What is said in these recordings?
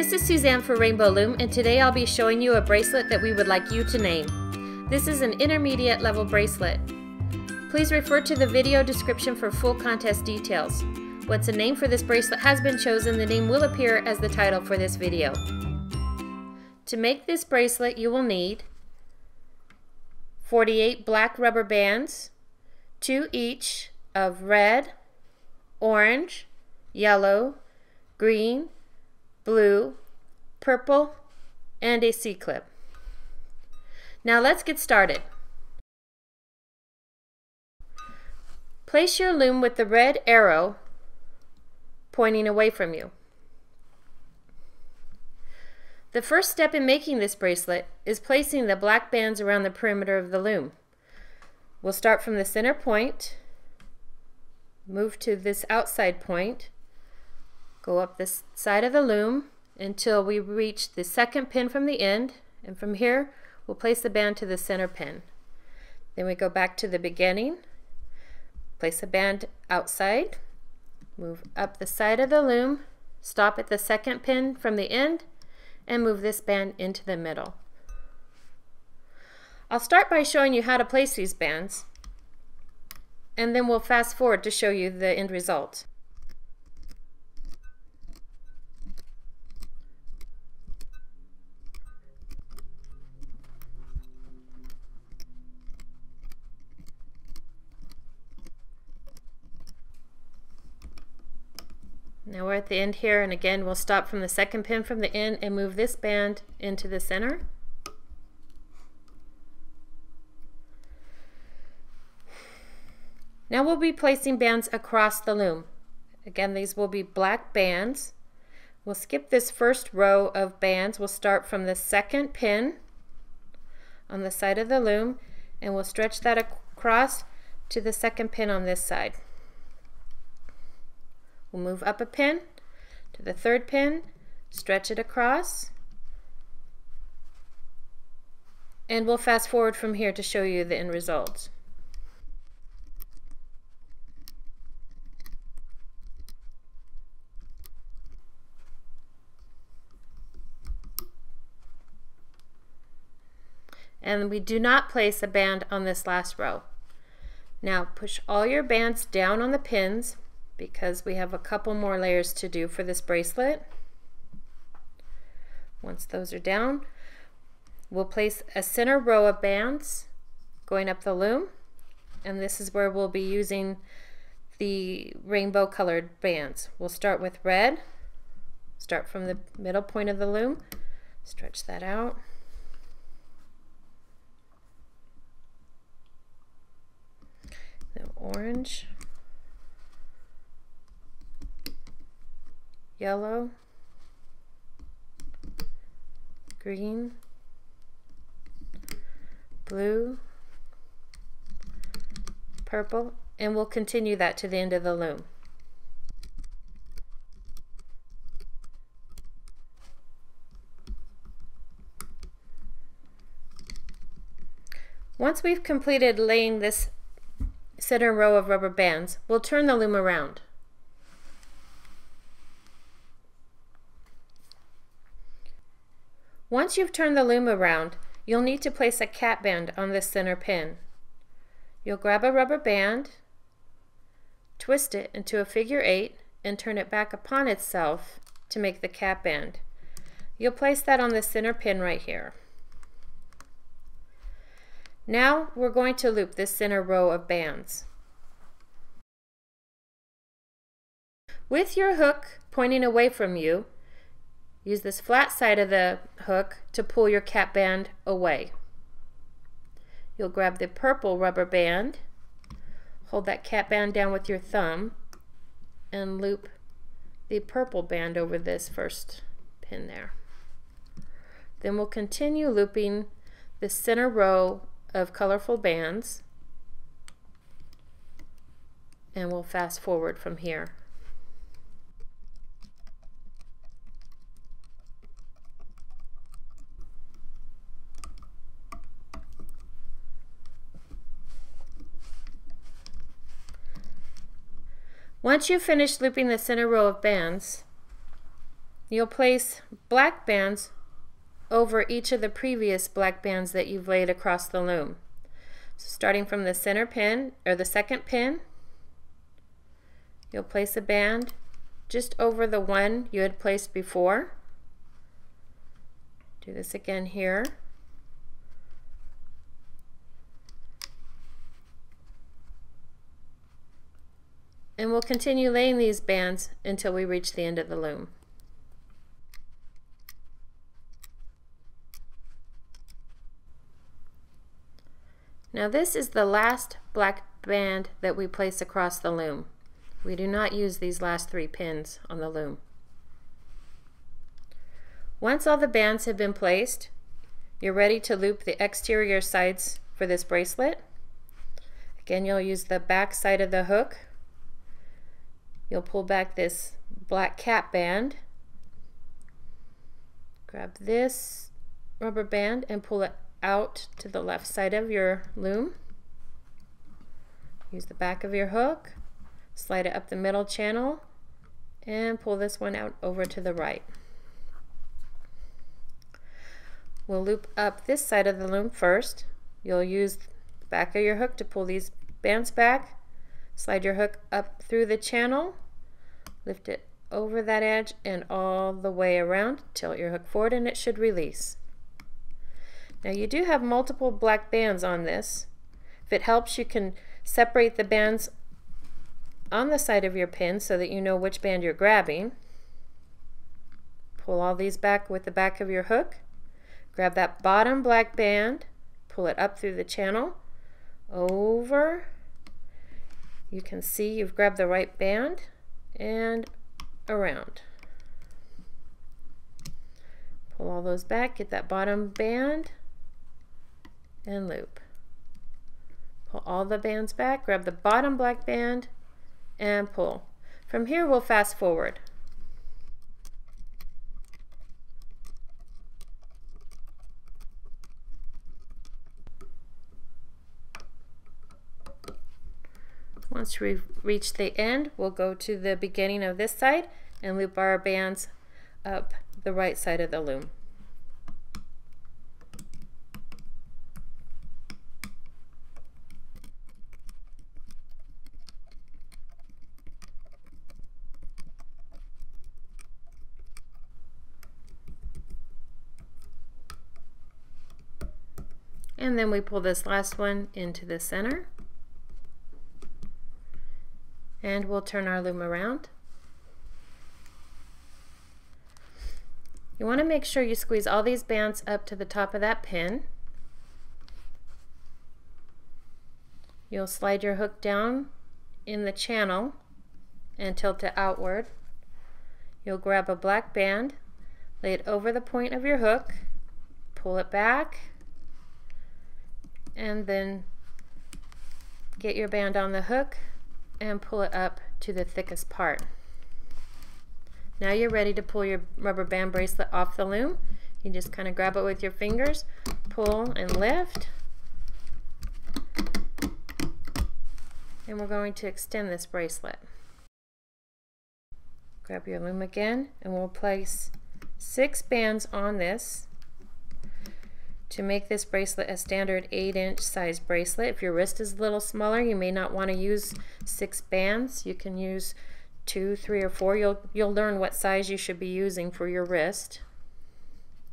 This is Suzanne for Rainbow Loom, and today I'll be showing you a bracelet that we would like you to name. This is an intermediate level bracelet. Please refer to the video description for full contest details. Once a name for this bracelet has been chosen, the name will appear as the title for this video. To make this bracelet, you will need 48 black rubber bands, 2 each of red, orange, yellow, green, blue, purple, and a C-clip. Now let's get started. Place your loom with the red arrow pointing away from you. The first step in making this bracelet is placing the black bands around the perimeter of the loom. We'll start from the center point, move to this outside point, go up this side of the loom until we reach the second pin from the end, and from here we'll place the band to the center pin. Then we go back to the beginning, place a band outside, move up the side of the loom, stop at the second pin from the end, and move this band into the middle. I'll start by showing you how to place these bands, and then we'll fast forward to show you the end result. Now we're at the end here, and again we'll stop from the second pin from the end and move this band into the center. Now we'll be placing bands across the loom. Again, these will be black bands. We'll skip this first row of bands. We'll start from the second pin on the side of the loom, and we'll stretch that across to the second pin on this side. We'll move up a pin to the third pin, stretch it across, and we'll fast forward from here to show you the end result. And we do not place a band on this last row. Now push all your bands down on the pins, because we have a couple more layers to do for this bracelet. Once those are down, we'll place a center row of bands going up the loom, and this is where we'll be using the rainbow colored bands. We'll start with red, start from the middle point of the loom, stretch that out. Then orange, yellow, green, blue, purple, and we'll continue that to the end of the loom. Once we've completed laying this center row of rubber bands, we'll turn the loom around. Once you've turned the loom around, you'll need to place a cap band on this center pin. You'll grab a rubber band, twist it into a figure 8, and turn it back upon itself to make the cap band. You'll place that on the center pin right here. Now we're going to loop this center row of bands. With your hook pointing away from you, use this flat side of the hook to pull your cap band away. You'll grab the purple rubber band, hold that cap band down with your thumb, and loop the purple band over this first pin there. Then we'll continue looping the center row of colorful bands, and we'll fast forward from here. Once you've finished looping the center row of bands, You'll place black bands over each of the previous black bands that you've laid across the loom. So starting from the center pin, or the second pin, you'll place a band just over the one you had placed before. Do this again here. And we'll continue laying these bands until we reach the end of the loom. Now this is the last black band that we place across the loom. We do not use these last 3 pins on the loom. Once all the bands have been placed, you're ready to loop the exterior sides for this bracelet. Again, you'll use the back side of the hook. You'll pull back this black cap band, grab this rubber band and pull it out to the left side of your loom. Use the back of your hook, slide it up the middle channel, and pull this one out over to the right. We'll loop up this side of the loom first. You'll use the back of your hook to pull these bands back. Slide your hook up through the channel, lift it over that edge and all the way around. Tilt your hook forward and it should release. Now you do have multiple black bands on this. If it helps, you can separate the bands on the side of your pin so that you know which band you're grabbing. Pull all these back with the back of your hook. Grab that bottom black band, pull it up through the channel, over. You can see you've grabbed the right band and around. Pull all those back, get that bottom band and loop. Pull all the bands back, grab the bottom black band and pull. From here we'll fast forward. Once we've reached the end, we'll go to the beginning of this side and loop our bands up the right side of the loom. And then we pull this last one into the center. And we'll turn our loom around. You want to make sure you squeeze all these bands up to the top of that pin. You'll slide your hook down in the channel and tilt it outward. You'll grab a black band, lay it over the point of your hook, pull it back, and then get your band on the hook and pull it up to the thickest part. Now you're ready to pull your rubber band bracelet off the loom. You just kind of grab it with your fingers, pull and lift. And we're going to extend this bracelet. Grab your loom again and we'll place 6 bands on this to make this bracelet a standard 8-inch size bracelet. If your wrist is a little smaller, you may not want to use 6 bands. You can use 2, 3, or 4. You'll learn what size you should be using for your wrist.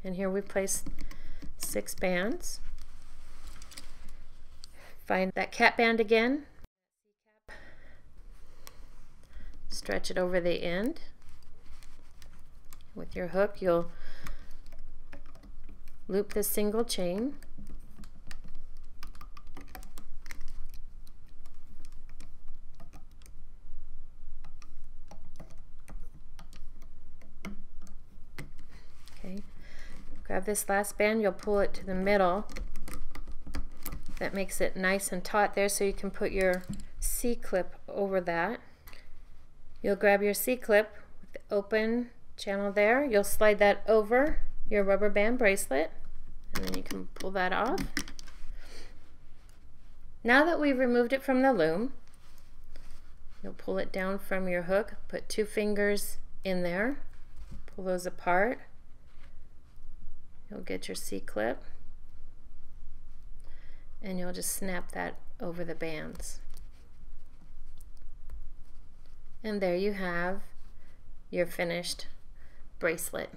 And here we place 6 bands. Find that cap band again. Stretch it over the end. With your hook, you'll loop the single chain. Okay, grab this last band, you'll pull it to the middle. That makes it nice and taut there so you can put your C-clip over that. You'll grab your C-clip with the open channel there. You'll slide that over your rubber band bracelet and then you can pull that off. Now that we've removed it from the loom, you'll pull it down from your hook, put 2 fingers in there, pull those apart. You'll get your C-clip and you'll just snap that over the bands. And there you have your finished bracelet.